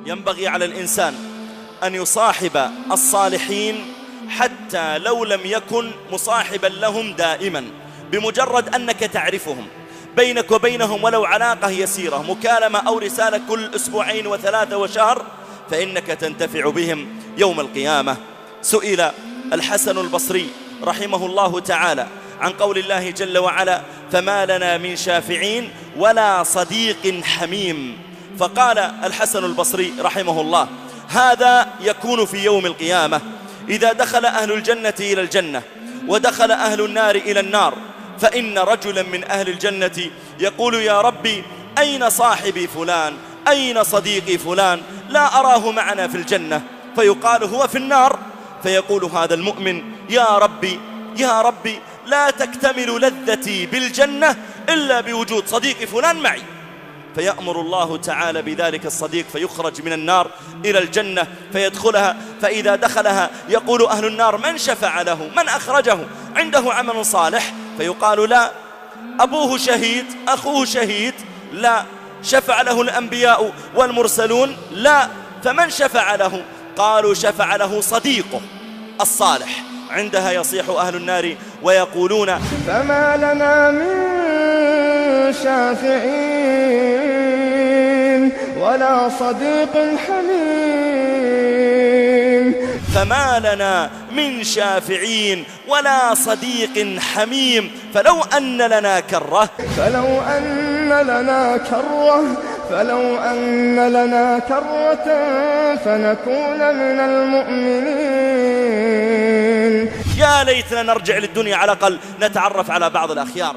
ينبغي على الإنسان أن يصاحب الصالحين حتى لو لم يكن مصاحبا لهم دائما، بمجرد أنك تعرفهم بينك وبينهم ولو علاقة يسيرة، مكالمة أو رسالة كل أسبوعين وثلاثة وشهر، فإنك تنتفع بهم يوم القيامة. سئل الحسن البصري رحمه الله تعالى عن قول الله جل وعلا: فما لنا من شافعين ولا صديق حميم. فقال الحسن البصري رحمه الله: هذا يكون في يوم القيامة إذا دخل أهل الجنة إلى الجنة ودخل أهل النار إلى النار، فإن رجلا من أهل الجنة يقول: يا ربي أين صاحبي فلان؟ أين صديقي فلان؟ لا أراه معنا في الجنة. فيقال: هو في النار. فيقول هذا المؤمن: يا ربي يا ربي لا تكتمل لذتي بالجنة إلا بوجود صديقي فلان معي. فيأمر الله تعالى بذلك الصديق فيخرج من النار إلى الجنة فيدخلها، فإذا دخلها يقول أهل النار: من شفع له؟ من أخرجه؟ عنده عمل صالح؟ فيقال: لا. أبوه شهيد؟ أخوه شهيد؟ لا. شفع له الأنبياء والمرسلون؟ لا. فمن شفع له؟ قالوا: شفع له صديقه الصالح. عندها يصيح أهل النار ويقولون: فما لنا من شافعين ولا صديق حميم. فما لنا من شافعين ولا صديق حميم. فلو أن لنا كرة فنكون من المؤمنين. يا ليتنا نرجع للدنيا على الأقل نتعرف على بعض الأخيار.